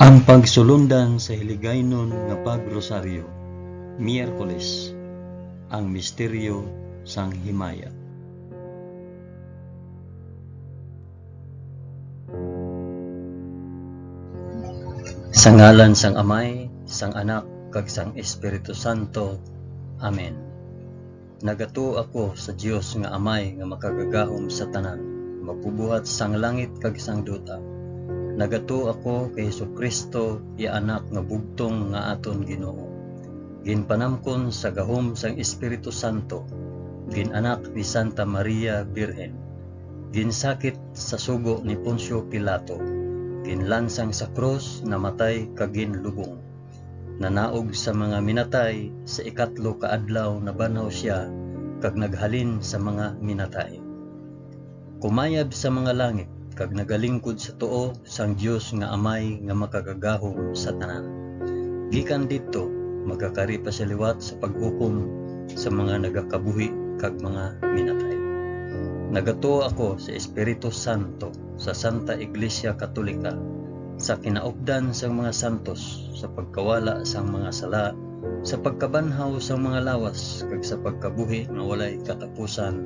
Ang pagsulundan sa hiligaynon nga pagrosaryo, Miyerkules, ang misteryo sang himaya. Sa ngalan sang Amay, sang Anak, kag sang Espiritu Santo. Amen. Nagato ako sa Dios nga Amay nga makagagahom sa tanan, magbubuhat sang langit kag sang duta. Nagato ako kay Jesucristo, ya anak nga bugtong nga aton Ginoo. Ginpanamkon sa gahom sang Espiritu Santo, ginanak ni Santa Maria Birhen, ginsakit sa sugo ni Poncio Pilato, ginlansang sa krus, namatay kag ginlubong. Nanaog sa mga minatay, sa ikatlo ka adlaw nabanhaw siya kag naghalin sa mga minatay. Kumayab sa mga langit kag nagalingkod sa tuo sang Dios nga Amay nga makagagahom sa tanan. Gikan didto magakari pa sa liwat sa paghukom sa mga nagakabuhi kag mga minatay. Nagato ako sa Espiritu Santo, sa Santa Iglesia Katolika, sa kinaupdan sang mga santos, sa pagkawala sang mga sala, sa pagkabanhaw sang mga lawas kag sa pagkabuhi nga walay katapusan.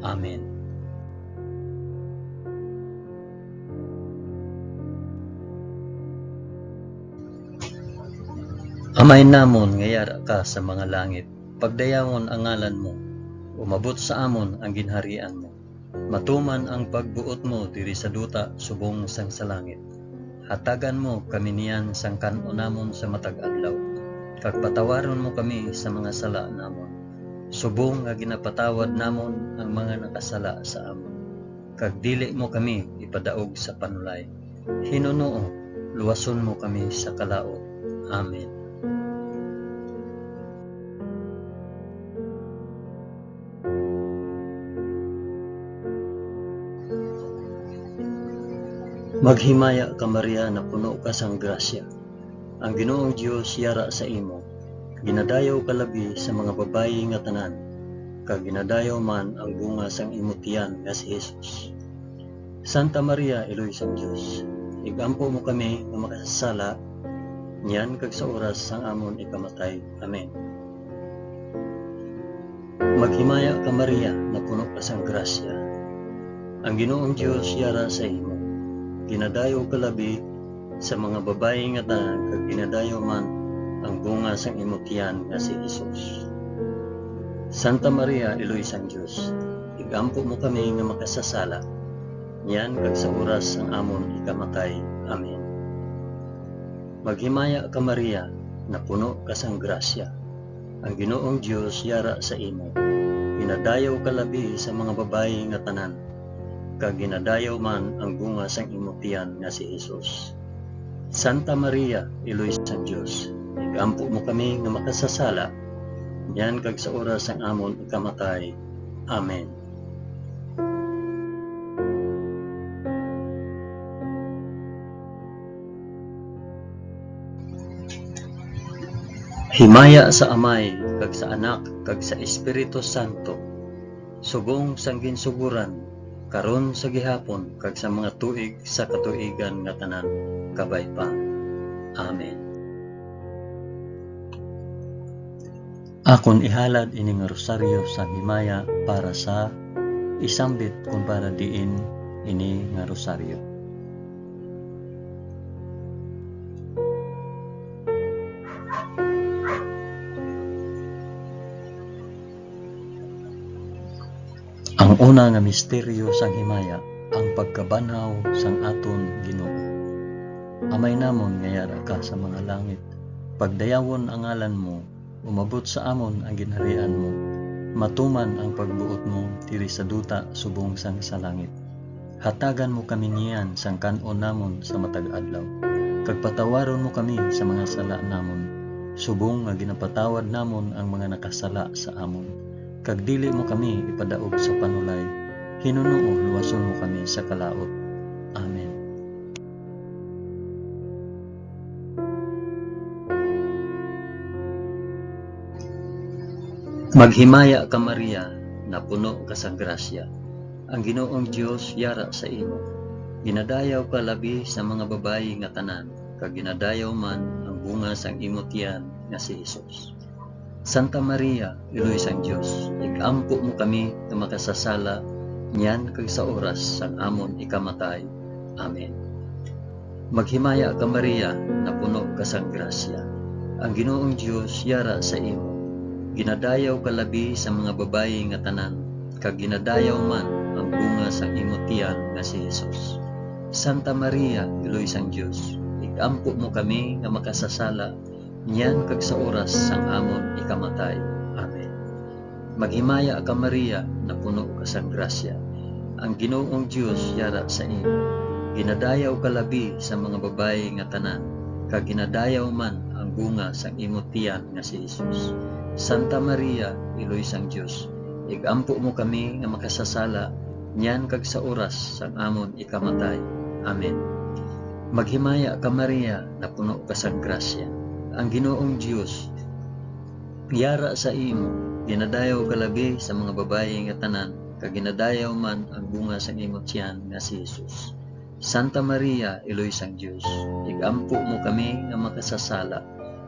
Amen. Amay namon nga yara ka sa mga langit, pagdayawon ang ngalan mo, umabot sa amon ang ginharian mo. Matuman ang pagbuot mo diri sa duta subong sang sa langit. Hatagan mo kami niyan sang kan-o namon sa matag adlaw, kag patawaron mo kami sa mga sala namon, subong nga ginapatawad namon ang mga nakasala sa amon. Kag dili mo kami ipadaog sa panulay. Hinunoo, luwason mo kami sa kalaot. Amen. Maghimaya ka Maria na puno ka sang grasya. Ang Ginoong Dios yara sa imo. Ginadayaw ka labi sa mga babayi nga tanan, kag ginadayaw man ang bunga sang imo tiyan nga si Jesus. Santa Maria, Iloy sang Dios, igampo mo kami nga makasasala, niyan kag sa oras sang amon ikamatay. Amen. Maghimaya ka Maria na puno ka sang grasya. Ang Ginoong Dios yara sa imo. Ginadayaw ka labi sa mga babayi nga tanan, kag ginadayaw man ang bunga sang imong tiyan nga si Jesus. Santa Maria, Iloy sang Dios, igampo mo kami nga makasasala, niyan kag sa oras sang amon ikamatay. Amen. Maghimaya ka Maria na puno ka sang grasya. Ang Ginoong Dios yara sa imo. Ginadayaw ka labi sa mga babayi nga tanan, kag ginadayaw man ang bunga sang imong tiyan nga si Jesus. Santa Maria, Iloy sang Dios, igampo mo kami nga makasasala, niyan kag sa oras sang amon ikamatay. Amen. Himaya sa Amay, kag sa Anak, kag sa Espiritu Santo, subong sang ginsuguran, karon sa gihapon, kag sa mga tuig sa katuigan nga tanan, kabay pa. Amen. Akon ihalad ining rosaryo sa himaya para sa isambit kung para diin ini nga rosaryo. Ang una nga misteryo sang himaya, ang pagkabanhaw sang aton Ginoo. Amay namon nga yara ka sa mga langit, pagdayawon ang ngalan mo, umabot sa amon ang ginharian mo, matuman ang pagbuot mo diri sa duta subong sang sa langit. Hatagan mo kami niyan sang kan-o namon sa matag adlaw, kag patawaron mo kami sa mga sala namon, subong nga ginapatawad namon ang mga nakasala sa amon. Kag dili mo kami ipadaog sa panulay. Hinunoo, luwason mo kami sa kalaot. Amen. Maghimaya ka Maria na puno ka sa grasya. Ang Ginoong Dios yara sa imo. Ginadayaw ka labi sa mga babayi nga tanan, kag ginadayaw man ang bunga sang imong tiyan nga si Hesus. Santa Maria, Iloy sang Dios, igampo mo kami nga makasasala niyan kag sa oras sang amon ikamatay. Amen. Maghimaya ka Maria, na puno ka sang grasya. Ang Ginoong Dios yara sa imo. Ginadayaw ka labi sa mga babayi nga tanan, kag ginadayaw man ang bunga sang imong tiyan nga si Hesus. Santa Maria, Iloy sang Dios, igampo mo kami nga makasasala niyan kag sa oras sang amon ikamatay. Amen. Maghimaya ka Maria, na puno ka sang grasya. Ang Ginoong Dios yara sa imo. Ginadayaw ka labi sa mga babayi nga tanan, kag ginadayaw man ang bunga sang imong tiyan nga si Hesus. Santa Maria, Iloy sang Dios, igampo mo kami nga makasasala niyan kag sa oras sang amon ikamatay. Amen. Maghimaya ka Maria, na puno ka sang grasya. Ang Ginoong Dios yara sa imo. Ginadayaw ka labi sa mga babayi nga tanan, kag ginadayaw man ang bunga sang imong tiyan nga si Hesus. Santa Maria, Iloy sang Dios, igampo mo kami nga makasasala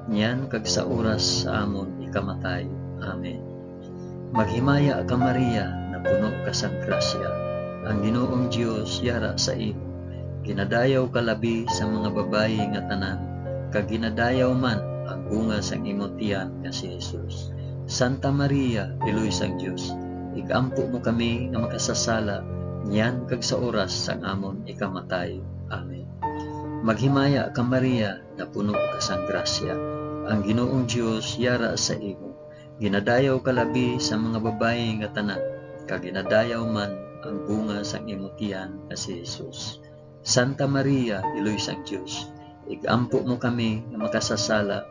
niyan kag sa oras sa amon ikamatay. Amen. Maghimaya ka Maria, na puno ka sang grasya. Ang Ginoong Dios yara sa imo. Ginadayaw ka labi sa mga babayi nga tanan, kag ginadayaw man ang bunga sang imong tiyan nga si Hesus. Santa Maria, Iloy sang Dios, igampo mo kami nga makasasala niyan kag sa oras sang amon ikamatay. Amen. Maghimaya ka Maria, na puno ka sang grasya. Ang Ginoong Dios yara sa imo. Ginadayaw ka labi sa mga babayi nga tanan, kag ginadayaw man ang bunga sang imong tiyan nga si Hesus. Santa Maria, Iloy sang Dios, igampo mo kami nga makasasala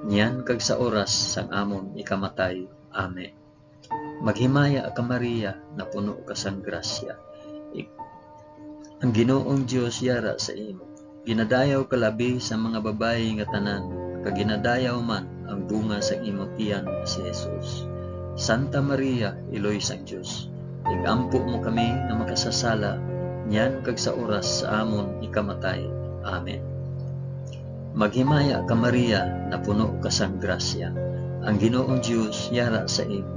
niyan kag sa oras sang amon ikamatay. Amen. Maghimaya ka Maria, na puno ka sang grasya. Ang Ginoong Dios yara sa imo. Ginadayaw ka labi sa mga babayi nga tanan, kag ginadayaw man ang bunga sang imong tiyan nga si Hesus. Santa Maria, Iloy sang Dios, igampo mo kami nga makasasala niyan kag sa oras sa amon ikamatay. Amen. Maghimaya ka Maria, na puno ka sang grasya. Ang Ginoong Dios yara sa imo.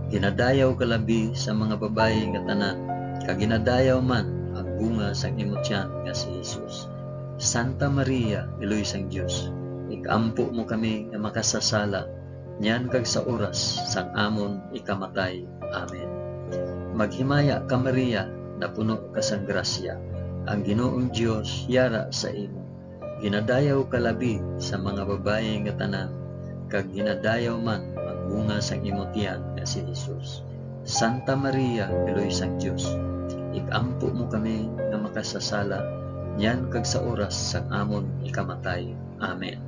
Ginadayaw ka labi sa mga babayi nga tanan, kag ginadayaw man ang bunga sang imong tiyan nga si Hesus. Santa Maria, Iloy sang Dios, igampo mo kami nga makasasala niyan kag sa oras sang amon ikamatay. Amen. Maghimaya ka Maria, na puno ka sang grasya. Ang Ginoong Dios yara sa imo. Ginadayaw ka labi sa mga babayi nga tanan, kag ginadayaw man ang bunga sang imong tiyan nga si Hesus. Santa Maria, Iloy sang Dios, igampo mo kami nga makasasala niyan kag sa oras sang amon ikamatay. Amen.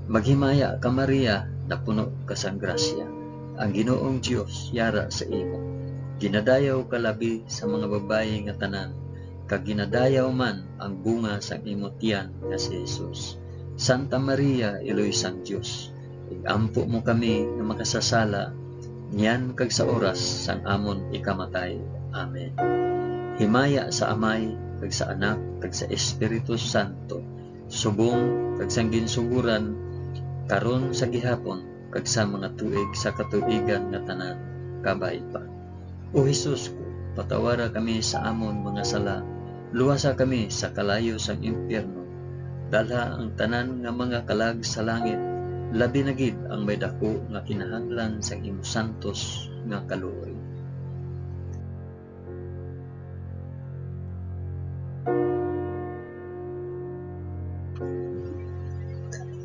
Maghimaya ka Maria, na puno ka sang grasya. Ang Ginoong Dios yara sa imo. Ginadayaw ka labi sa mga babayi nga tanan, kag ginadayaw man ang bunga sang imong tiyan nga si Hesus. Santa Maria, Iloy sang Dios, igampo mo kami nga makasasala niyan kag sa oras sang amon ikamatay. Amen. Himaya sa Amay, kag sa Anak, kag sa Espiritu Santo, subong kag sang ginsuguran karon sa gihapon, kag sa mga tuig sa katuigan nga tanan kabay pa. O Hesus ko, patawara kami sa amon mga sala, luwasa kami sa kalayo sang impyerno, dalha ang tanan nga mga kalag sa langit, labi na gid ang may dako nga kinahanglan sa imong santos nga kaluoy.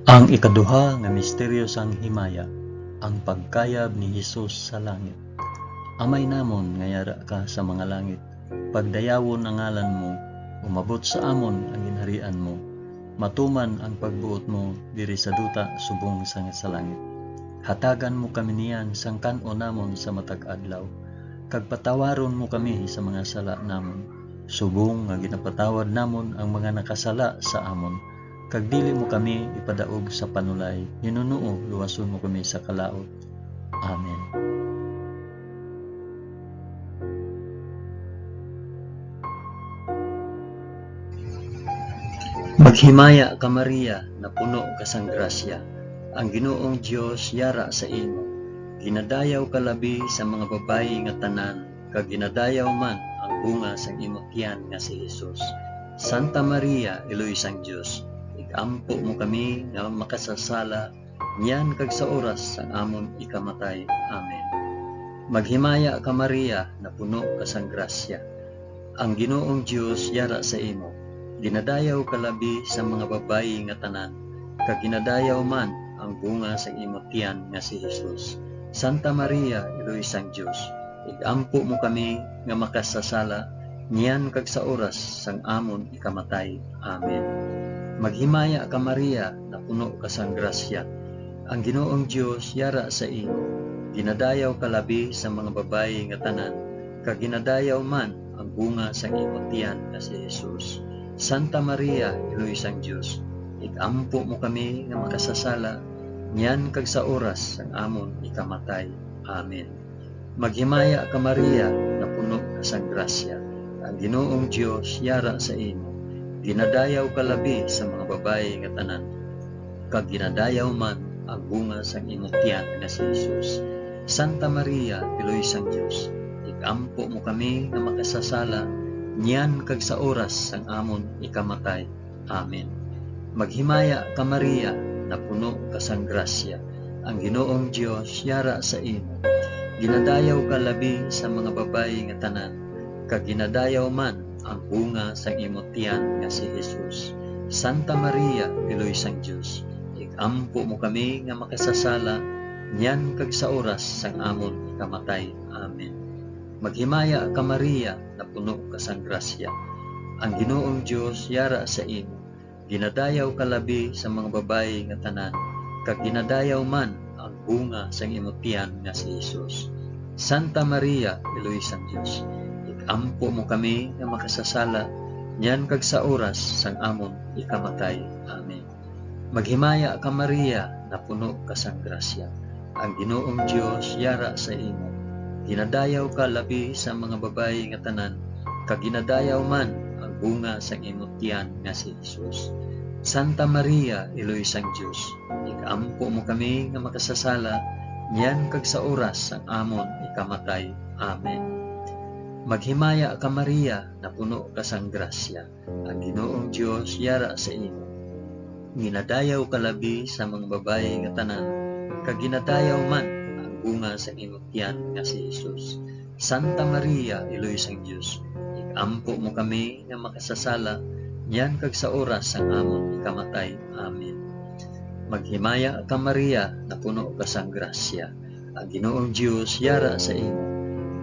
Ang ikaduha nga misteryo sang himaya, ang pagkayab ni Hesus sa langit. Amay namon nga yara ka sa mga langit, pagdayawon ang ngalan mo, umabot sa amon ang ginharian mo, matuman ang pagbuot mo diri sa duta subong sa langit. Hatagan mo kami niyan sang kan-o namon sa matag adlaw, kag patawaron mo kami sa mga sala namon, subong nga ginapatawad namon ang mga nakasala sa amon, kag dili mo kami ipadaog sa panulay, hinunuo luwason mo kami sa kalaot. Amen. Maghimaya ka Maria, na puno ka sang grasya, ang Ginoong Dios yara sa imo. Ginadayaw ka labi sa mga babayi nga tanan, kag ginadayaw man ang bunga sang imong tiyan nga si Hesus. Santa Maria, Iloy sang Dios, igampo mo kami nga makasasala, niyan kag sa oras sang amon ikamatay. Amen. Maghimaya ka Maria, na puno ka sang grasya, ang Ginoong Dios yara sa imo. Ginadayaw ka labi sa mga babayi nga tanan, kag ginadayaw man ang bunga sa imong tiyan nga si Hesus. Santa Maria, Iloy sang Dios, igampo mo kami nga makasasala, niyan kag sa oras sang amon ikamatay. Amen. Maghimaya ka Maria, na puno ka sang grasya, ang Ginoong Dios yara sa imo. Ginadayaw ka labi sa mga babayi nga tanan, kag ginadayaw man ang bunga sa imong tiyan nga si Hesus. Santa Maria, Iloy sang Dios, igampo mo kami nga makasasala, niyan kag sa oras sang amon ikamatay. Amen. Maghimaya ka Maria, na puno ka sang grasya, ang Ginoong Dios yara sa imo. Ginadayaw ka labi sa mga babayi nga tanan, kag ginadayaw man ang bunga sang imong tiyan nga si Hesus. Santa Maria, Iloy sang Dios, igampo mo kami nga makasasala, niyan kag sa oras sang amon ikamatay. Amen. Maghimaya ka Maria, na puno ka sang grasya, ang Ginoong Dios yara sa imo. Ginadayaw ka labi sa mga babayi nga tanan, kag ginadayaw man ang bunga sang imong tiyan nga si Hesus. Santa Maria, Iloy sang Dios, igampo mo kami nga makasasala, niyan kag sa oras sang amon ikamatay. Amen. Maghimaya ka Maria, na puno ka sang grasya, ang Ginoong Dios yara sa imo. Ginadayaw ka labi sa mga babayi nga tanan, kag ginadayaw man ang bunga sang imong tiyan nga si Hesus. Santa Maria, Iloy sang Dios, igampo mo kami nga makasasala, niyan kag sa oras sang amon ikamatay. Amen. Maghimaya ka Maria, na puno ka sang grasya, ang Ginoong Dios yara sa imo. Ginadayaw ka labi sa mga babayi nga tanan, kag ginadayaw man ang bunga sang imong tiyan nga si Hesus. Santa Maria, Iloy sang Dios, igampo mo kami nga makasasala, niyan kag sa oras sang amon ikamatay. Amen. Maghimaya ka Maria, na puno ka sang grasya, ang Ginoong Dios yara sa imo. Ginadayaw ka labi sa mga babayi nga tanan, kag ginadayaw man bunga sa imong tiyan nga si Hesus. Santa Maria, Iloy sang Dios, igampo mo kami nga makasasala, niyan kag sa oras sang amon ikamatay. Amen. Maghimaya ka Maria, na puno ka sang grasya, ang Ginoong Dios yara sa imo.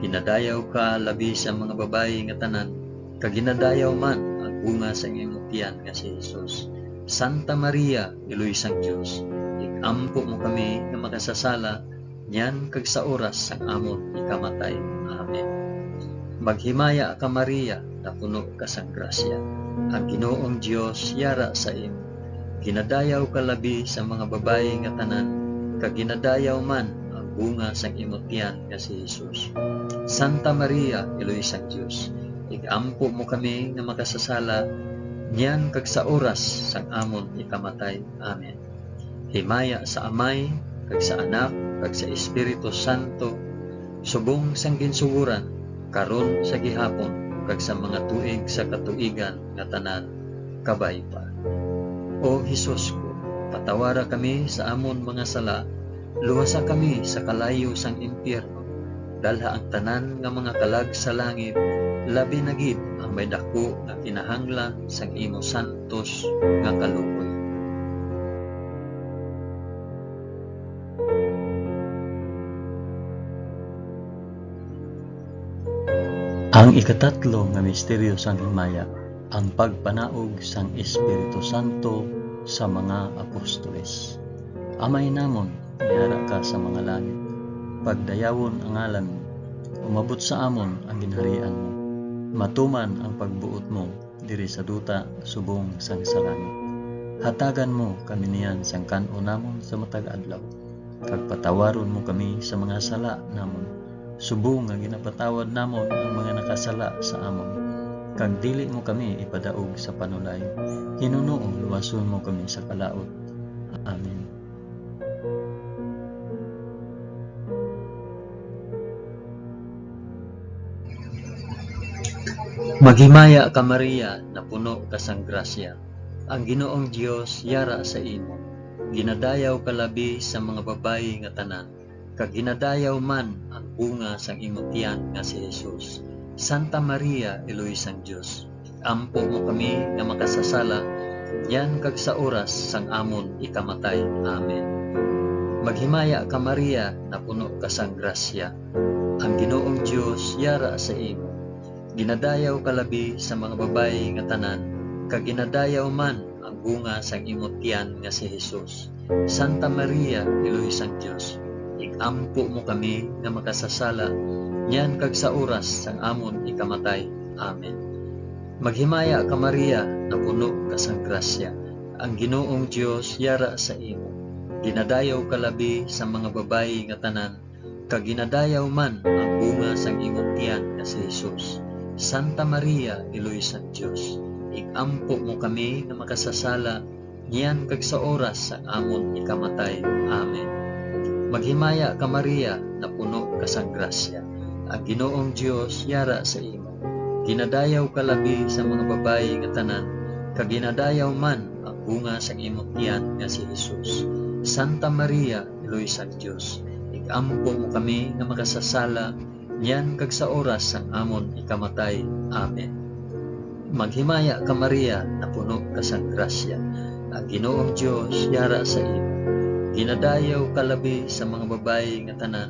Ginadayaw ka labi sa mga babayi nga tanan, kag ginadayaw man ang bunga sa imong tiyan nga si Hesus. Santa Maria, Iloy sang Dios, igampo mo kami nga makasasala, niyan kag sa oras sang amon ikamatay. Amen. Maghimaya ka Maria, na puno ka sang grasya, ang Ginoong Dios yara sa imo. Ginadayaw ka labi sa mga babayi nga tanan, kag ginadayaw man ang bunga sang imong tiyan nga si Hesus. Santa Maria, Iloy sang Dios, igampo mo kami nga makasasala, niyan kag sa oras sang amon ikamatay. Amen. Himaya sa Amay, kag sa Anak, kag sa Espiritu Santo, subong sang ginsuguran, karon sa gihapon, kag sa mga tuig sa katuigan nga tanan, kabay pa. O Hesus ko, patawara kami sa amon mga sala, luwasa kami sa kalayo sang impyerno, dalha ang tanan nga mga kalag sa langit, labi na gid ang may dako nga kinahanglan sang imo santos nga kaluoy. Ang ikatatlo nga misteryo sang himaya, ang pagpanaog sang Espiritu Santo sa mga apostoles. Amay namon, yara ka sa mga langit, pagdayawon ang ngalan mo, umabot sa amon ang ginharian mo, matuman ang pagbuot mo diri sa duta subong sang sa langit. Hatagan mo kami niyan sang kan-o namon sa matag adlaw, kag patawaron mo kami sa mga sala namon, subong nga ginapatawad namon ang mga nakasala sa amon. kag dili mo kami ipadaog sa panulay. Hinunoo luwason mo kami sa kalaot. Amen. Maghimaya ka Maria, na puno ka sang grasya. Ang Ginoong Dios yara sa imo. Ginadayaw ka labi sa mga babayi nga tanan, kag ginadayaw man ang bunga sang imong tiyan nga si Jesus. Santa Maria, Eloy sang Dios, ampo mo kami nga makasasala, yan kag sa oras sang amon ikamatay. Amen. Maghimaya ka Maria, na puno ka sang grasya. Ang Ginoong Dios yara sa imo. Ginadayaw ka labi sa mga babayi nga tanan, kag ginadayaw man ang bunga sang imong tiyan nga si Jesus. Santa Maria, Eloy sang Dios, igampo mo kami nga makasasala, yan kag sa oras sang amon ikamatay. Amen. Maghimaya ka Maria, na puno ka sang grasya. Ang Ginoong Dios yara sa imo. Ginadayaw ka labi sa mga babayi nga tanan, kag ginadayaw man ang bunga sang imong tiyan nga si Jesus. Santa Maria, Eloy sang Dios, igampo mo kami nga makasasala, niyan kag sa oras sa amon ikamatay. Amen. Maghimaya ka Maria, na puno ka sang grasya. Ang Ginoong Dios yara sa imo. Ginadayaw ka labi sa mga babayi nga tanan, kag ginadayaw man ang bunga sang imong tiyan nga si Jesus. Santa Maria, Eloy sang Dios, igampo mo kami nga makasasala, yan kag sa oras sang amon ikamatay. Amen. Maghimaya ka Maria, na puno ka sang grasya. Ang Ginoong Dios yara sa imo. Ginadayaw ka labi sa mga babayi nga tanan,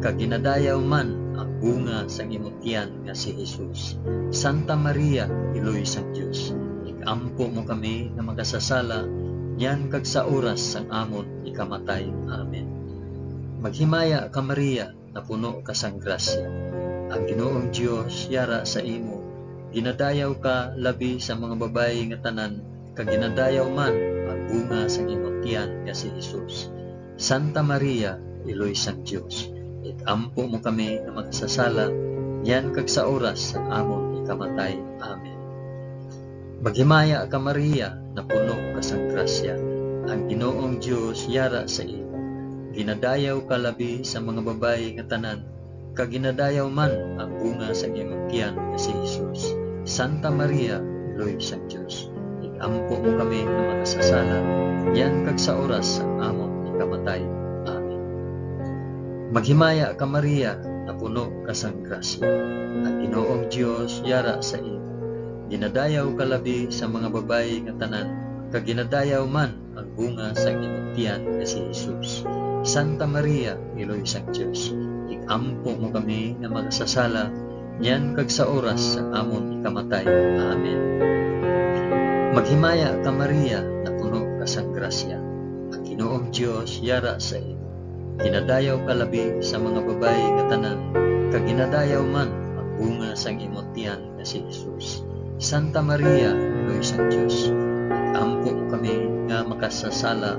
kag ginadayaw man ang bunga sang imong tiyan nga si Jesus. Santa Maria, Eloy sang Dios, igampo mo kami nga makasasala, yan kag sa oras sang amon ikamatay. Amen. Maghimaya ka Maria, na puno ka sang grasya. Ang Ginoong Dios yara sa imo. Ginadayaw ka labi sa mga babayi nga tanan, kag ginadayaw man ang bunga sang imong tiyan nga si Jesus. Santa Maria, Eloy sang Dios, igampo mo kami nga makasasala, yan kag sa oras sang amon ikamatay. Amen. Maghimaya ka Maria, na puno ka sang grasya. Ang Ginoong Dios yara sa imo. Ginadayaw ka labi sa mga babayi nga tanan, kag ginadayaw man ang bunga sa imong tiyan nga si Jesus. Santa Maria, Eloy sang Dios, igampo mo kami nga makasasala, yan kag sa oras sang amon ikamatay. Amen. Maghimaya ka Maria, na puno ka sang grasya. Ang Ginoong Dios yara sa imo. Ginadayaw ka labi sa mga babayi nga tanan, kag ginadayaw man ang bunga sa imong tiyan nga si Jesus. Santa Maria, Eloy sang Dios, igampo mo kami nga makasasala, yan kag sa oras sa amon ikamatay. Amen. Maghimaya ka Maria, na puno ka sang grasya. Ang Ginoong Dios yara sa imo. Ginadayaw ka labi sa mga babayi nga tanan, kag ginadayaw man ang bunga sang imong tiyan nga si Jesus. Santa Maria, Eloy sang Dios, igampo mo kami nga makasasala,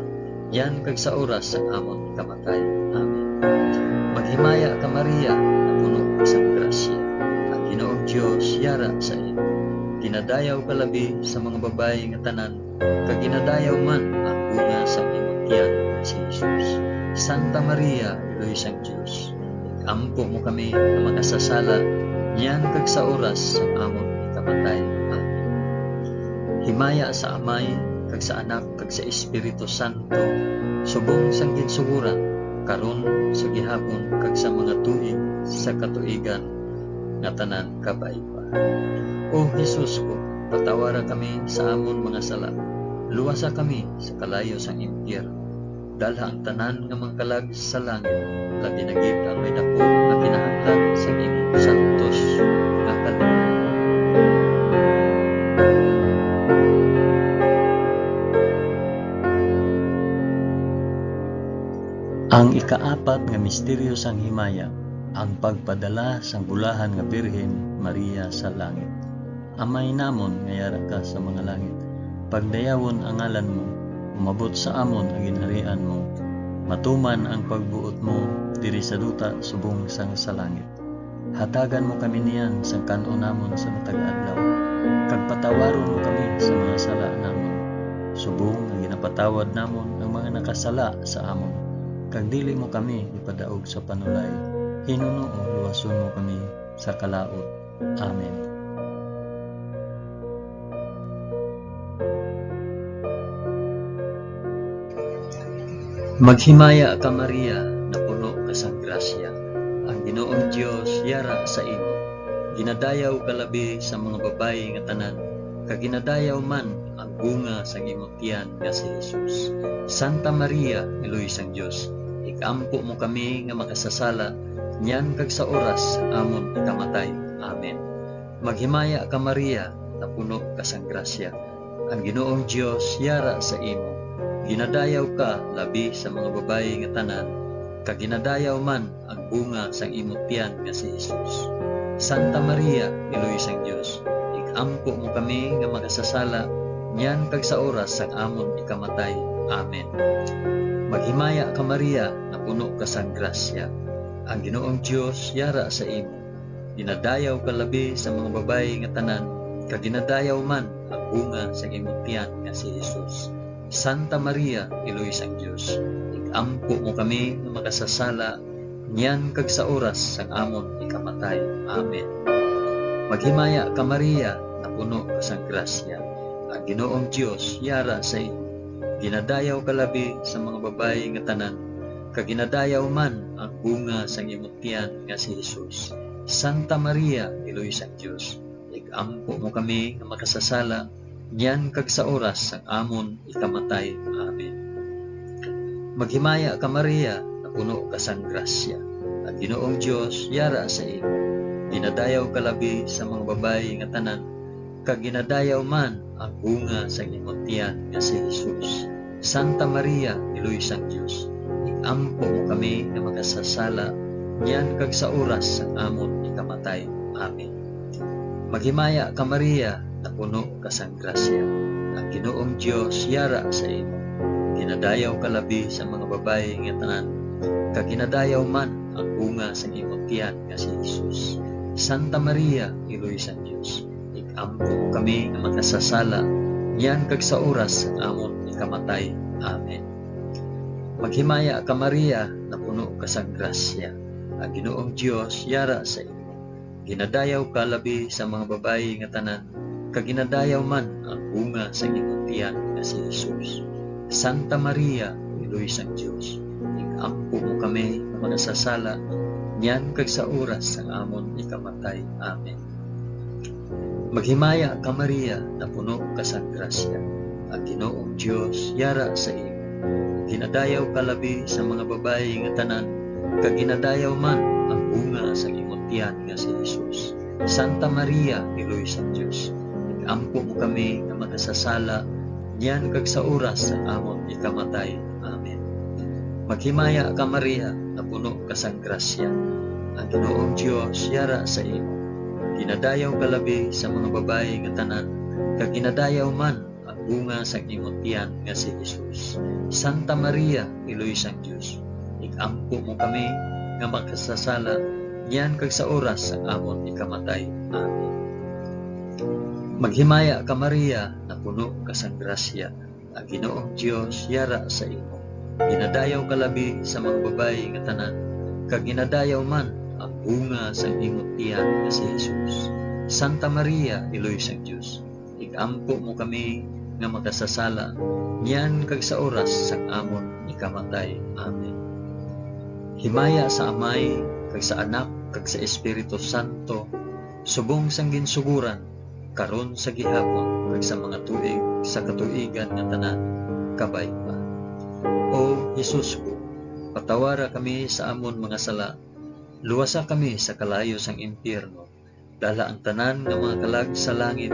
yan kag sa oras sang amon ikamatay. Amen. Maghimaya ka Maria, na puno ka sang grasya. Ang Ginoong Dios yara sa imo. Ginadayaw ka labi sa mga babayi nga tanan, kag ginadayaw man ang bunga sang imong tiyan nga si Jesus. Santa Maria, Eloy sang Dios, igampo mo kami nga makasasala, yan kag sa oras sang amon ikamatay. Amen. Himaya sa Amay, kag sa Anak, kag sa Espiritu Santo, subong sang ginsuguran, karon sa gihapon, kag sa mga tuig sa katuigan nga tanan kabay-pa. O Jesus ko, patawara kami sa amon mga sala, luwasa kami sa kalayo sang impyerno, dalha ang tanan nga mangkalag sa langit, labi na gid ang may dako nga kinahanglan sa imong santos nga kalooban. Ang ikaapat nga misteryo sang himaya, ang pagpadala sang bulahan nga Birhen Maria sa langit. Amay namon nga yara ka sa mga langit, pagdayawon ang ngalan mo, umabot sa amon ang ginharian mo, matuman ang pagbuot mo diri sa duta subong sang sa langit. Hatagan mo kami niyan sang kan-o namon sa matag adlaw, kag patawaron mo kami sa mga sala namon. Subong nga ginapatawad namon ang mga nakasala sa amon. Kag dili mo kami ipadaog sa panulay. Hinunoo luwason mo kami sa kalaot. Amen. Maghimaya ka Maria, na puno ka sang grasya. Ang Ginoong Dios yara sa imo. Ginadayaw ka labi sa mga babayi nga tanan, kag ginadayaw man ang bunga sang imong tiyan nga si Jesus. Santa Maria, Iloy sang Dios, ikampo mo kami nga makasasala, nyan kag sa oras sang amon ikamatay. Amen. Maghimaya ka Maria, na puno ka sang grasya. Ang Ginoong Dios yara sa imo. Ginadayaw ka labi sa mga babayi nga tanan, kag ginadayaw man ang bunga sang imong tiyan nga si Jesus. Santa Maria, Iloy sang Dios, ikampo mo kami nga makasasala, nyan kag sa oras sang amon ikamatay. Amen. Maghimaya ka Maria, na puno ka sang grasya. Ang Ginoong Dios yara sa imo. Ginadayaw ka labi sa mga babayi nga tanan, kag ginadayaw man ang bunga sang imong tiyan nga si Jesus. Santa Maria, Iloy sang Dios, ikampo mo kami nga makasasala, nyan kag sa oras sang amon ikamatay. Amen. Maghimaya ka Maria, na puno ka sang grasya. Ang Ginoong Dios yara sa imo. Ginadayaw ka labi sa mga babayi nga tanan, kag ginadayaw man ang bunga sang imong tiyan nga si Jesus. Santa Maria, Iloy sang Dios, ikampo mo kami nga makasasala, nyan kag sa oras sang amon ikamatay. Amen. Maghimaya ka Maria, na puno ka sang grasya. Ang Ginoong Dios yara sa imo. Ginadayaw ka labi sa mga babayi nga tanan, kag ginadayaw man ang bunga sang imong tiyan nga si Jesus. Santa Maria, Iloy sang Dios, ikampo mo kami nga makasasala, nyan kag sa oras sang amon ikamatay. Amen. Maghimaya ka Maria, na puno ka sang grasya. Ang Ginoong Dios yara sa imo. Ginadayaw ka labi sa mga babayi nga tanan, kag ginadayaw man ang bunga sang imong tiyan nga si Jesus. Santa Maria, Iloy sang Dios, ikampo mo kami nga makasasala, nyan kag sa oras sang amon ikamatay. Amen. Maghimaya ka Maria, na puno ka sang grasya. Ang Ginoong Dios yara sa imo. Ginadayaw ka labi sa mga babayi nga tanan, kag ginadayaw man ang bunga sang imong tiyan nga si Jesus. Santa Maria, Iloy sang Dios, ikampo mo kami nga makasasala, nyan kag sa oras sang amon ikamatay. Amen. Maghimaya ka Maria, na puno ka sang grasya. Ang Ginoong Dios yara sa imo. Ginadayaw ka labi sa mga babayi nga tanan, kag ginadayaw man ang bunga sang imong tiyan nga si Jesus. Santa Maria, Iloy sang Dios, ikampo mo kami nga makasasala, nyan kag sa oras sang amon ikamatay. Amen. Maghimaya ka Maria, na puno ka sang grasya. Ang Ginoong Dios yara sa imo. Ginadayaw ka labi sa mga babayi nga tanan, kag ginadayaw man ang bunga sang imong tiyan nga si Jesus. Santa Maria, Iloy sang Dios, ikampo mo kami nga makasasala, nyan kag sa oras sang amon ikamatay. Amen. Maghimaya ka Maria, na puno ka sang grasya. Ang Ginoong Dios yara sa imo. Ginadayaw ka labi sa mga babayi nga tanan, kag ginadayaw man ang bunga sang imong tiyan nga si Jesus. Santa Maria, Iloy sang Dios, ikampo mo kami nga makasasala, nyan kag sa oras sang amon ikamatay. Amen. Himaya sa Amay, kag sa Anak, kag sa Espiritu Santo, subong sang ginsuguran, karon sa gihapon, kag sa mga tuig sa katuigan nga tanan, kabay pa. O Jesus ko, patawara kami sa amon mga sala, luwasa kami sa kalayo sang impyerno, dala ang tanan nga mga kalag sa langit,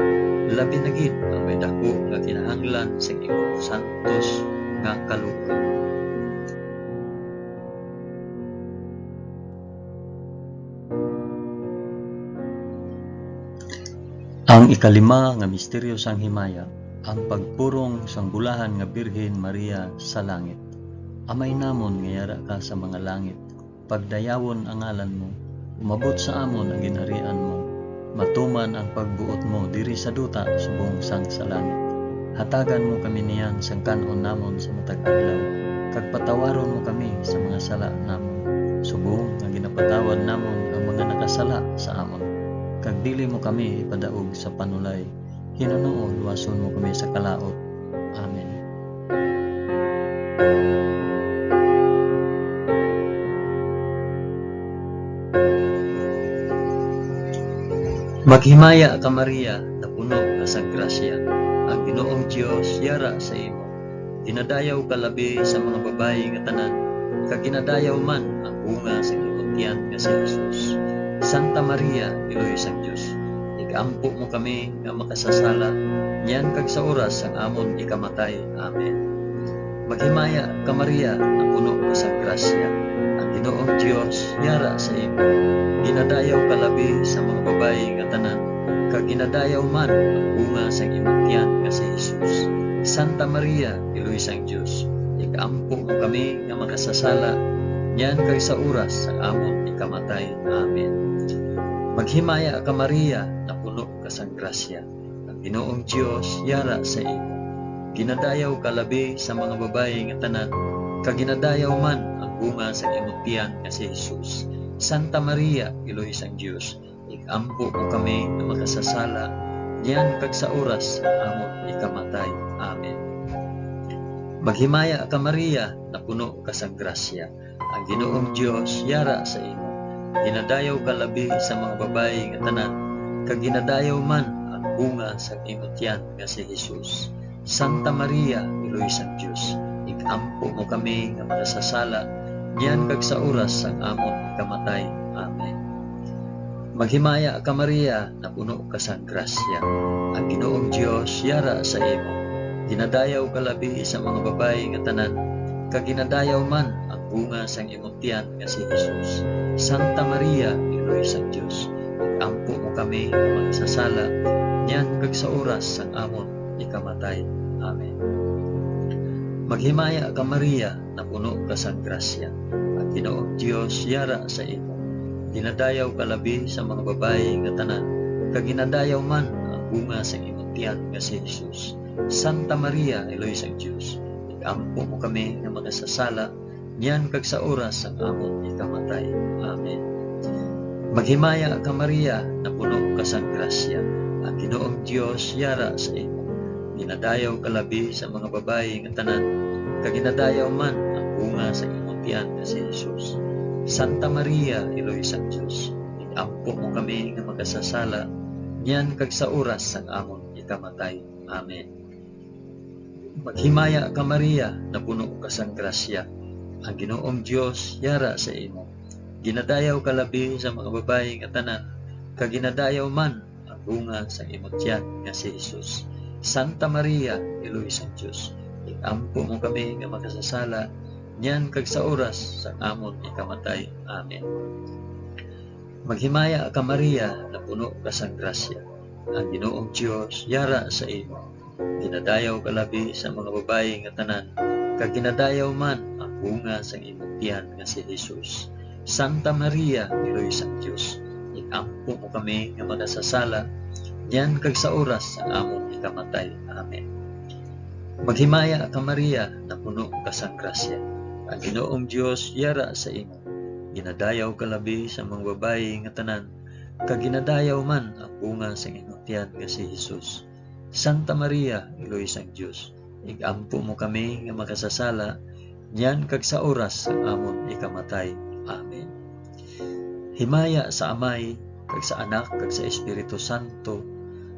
labi na gid ang may dako nga kinahanglan sa imong santos nga kalugan. Ang ikalima nga misteryo sang himaya, ang pagpurong sang bulahan nga Birhen Maria sa langit. Amay namon nga yara ka sa mga langit, pagdayawon ang ngalan mo, umabot sa amon ang ginharian mo, Matuman ang pagbuot mo diri sa duta subong sang sa langit. Hatagan mo kami niyan sang kanon namon sa matag adlaw. Kag patawaron mo kami sa mga sala namon, subong nga ginapatawad namon ang mga nakasala sa amon. Kag dili mo kami ipadaog sa panulay. Hinuno luwason mo kami sa kalaot. Amen. Maghimaya ka Maria, na puno ka sa grasya. Ang Ginoong Dios yara sa imo. Dinadayaw ka labi sa mga babayi nga tanan, kag ginadayaw man ang bunga sa imong tiyan nga si Jesus. Santa Maria, Iloy sang Dios, igampo mo kami nga makasasala, niyan kag sa oras ang amon ikamatay. Amen. Maghimaya ka Maria, na puno ka sa grasya. Ang Ginoong Dios yara sa imo. Ginadayaw ka labi sa mga babayi nga tanan, kag ginadayaw man ang bunga sa imong tiyan nga si Jesus. Santa Maria, Iloy sang Dios, igampo mo kami nga makasasala, niyan kag sa oras sa amon ikamatay. Amen. Maghimaya ka Maria, na puno ka sa grasya. Ang Ginoong Dios yara sa imo. Ginadayaw ka labi sa mga babayi nga tanan, kag ginadayaw man ang bunga sa imong tiyan nga si Jesus. Santa Maria, Iloy sang Dios, igampo mo kami nga makasasala, niyan kag sa oras sa amon ikamatay. Amen. Maghimaya ka Maria, na puno ka sa grasya. Ang Ginoong Dios yara sa imo. Ginadayaw ka labi sa mga babayi nga tanan, kag ginadayaw man ang bunga sa imong tiyan nga si Jesus. Santa Maria, Iloy sang Dios, igampo mo kami nga makasasala, niyan kag sa oras sang amon ikamatay. Amen. Maghimaya ka Maria, na puno ka sa grasya. Ang Ginoong Dios yara sa imo. Ginadayaw ka labi sa mga babayi nga tanan, kag ginadayaw man ang bunga sang imong tiyan nga si Jesus. Santa Maria, Iloy sang Dios, igampo mo kami nga makasasala, niyan kag sa oras sang amon ikamatay. Amen. Maghimaya ka Maria, na puno ka sa grasya. Ang Ginoong Dios yara sa imo. Ginadayaw ka labi sa mga babayi nga tanan, kag ginadayaw man ang bunga sa imong tiyan nga si Jesus. Santa Maria, Iloy sang Dios, igampo mo kami nga makasasala, niyan kag sa oras sang amon ikamatay. Amen. Maghimaya ka Maria, na puno ka sa grasya. Ang Ginoong Dios yara sa imo. Ginadayaw ka labi sa mga babayi nga tanan, kag ginadayaw man ang bunga sa imong tiyan nga si Jesus. Santa Maria, Iloy sang Dios, igampo mo kami nga makasasala, niyan kag sa oras sang amon ikamatay. Amen. Maghimaya ka Maria, na puno ka sa grasya. Ang Ginoong Dios yara sa imo. Ginadayaw ka labi sa mga babayi nga tanan, kag ginadayaw man ang bunga sa imong tiyan nga si Jesus. Santa Maria, Iloy sang Dios, igampo mo kami nga makasasala, niyan kag sa oras sa amon ikamatay. Amen. Maghimaya ka Maria, na puno ka sa grasya. Ang Ginoong Dios yara sa imo. Ginadayaw ka labi sa mga babayi nga tanan, kag ginadayaw man ang bunga sa imong tiyan nga si Jesus. Santa Maria, Iloy sang Dios, igampo mo kami nga makasasala, niyan kag sa oras sa amon ikamatay. Amen. Maghimaya ka Maria, na puno ka sa grasya. Ang Ginoong Dios yara sa imo. Ginadayaw ka labi sa mga babayi nga tanan, kag ginadayaw man ang bunga sa imong tiyan nga si Jesus. Santa Maria, Iloy sang Dios, igampo mo kami nga makasasala, niyan kag sa oras sa amon ikamatay. Amen. Himaya sa Amay, kag sa Anak, kag sa Espiritu Santo,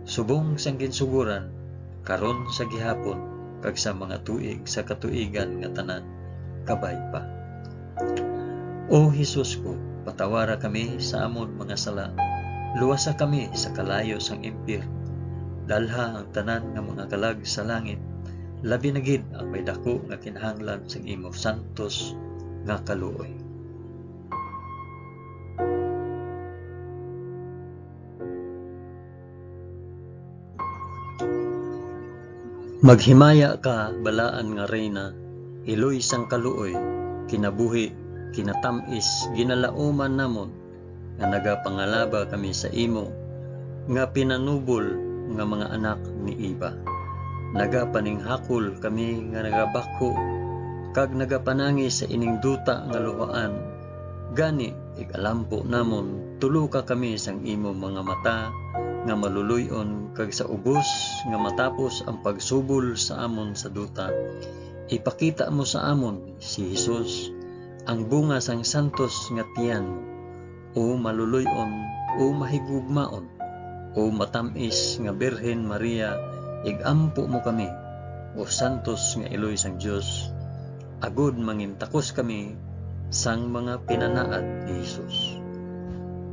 subong sang ginsuguran, karon sa gihapon, kag sa mga tuig sa katuigan nga tanan, kabay pa. O Jesus ko, patawara kami sa amon mga sala, luwasa kami sa kalayo sang impyerno, dalha ang tanan nga mga kalag sa langit, labi na gid ang may dako nga kinahanglan sang imo santos nga kaluoy. Maghimaya ka, balaan nga reyna, iloy sang kaluoy, kinabuhi, kinatamis, ginalauman namon, nga nagapangalaba kami sa imo, nga pinanubol nga mga anak ni Eva. Nagapaninghakol kami nga nagabako kag nagapanangi sa ining duta nga luhaan. Gani ikalampo namon tulo ka kami sang imo mga mata nga maluluyon kag sa ubos nga matapos ang pagsubol sa amon sa duta. Ipakita mo sa amon si Jesus, ang bunga sang santos nga tiyan mo, o maluluyon o mahigugmaon, o matamis nga Birhen Maria, igampo mo kami, o santos nga iloy sang Dios, agud mangintakos kami sang mga pinanaad ni Jesus.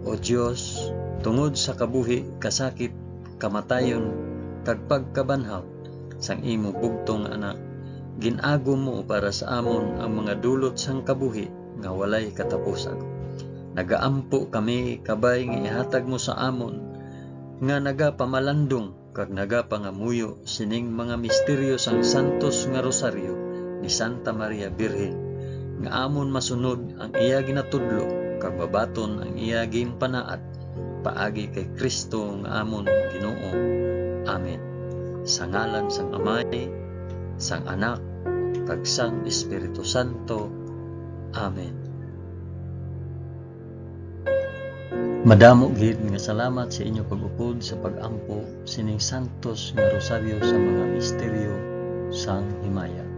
O Dios, tungod sa kabuhi, kasakit, kamatayon, kag pagkabanhaw sang imo bugtong anak, ginago mo para sa amon ang mga dulot sang kabuhi nga walay katapusan. Nagaampo kami kabay nga ihatag mo sa amon nga nagapamalandong kag nagapangamuyo sining mga misteryo sang santos nga rosaryo ni Santa Maria Birhen, nga amon masunod ang iya ginatudlo kag babaton ang iya ginpanaad paagi kay Kristo nga amon Ginoo. Amen. Sa ngalan sang Amay, sang Anak, kag sang Espiritu Santo. Amen. Madamo gid nga salamat sa inyo pag-upod sa pag-ampo sining santos nga rosaryo sa mga misteryo sang himaya.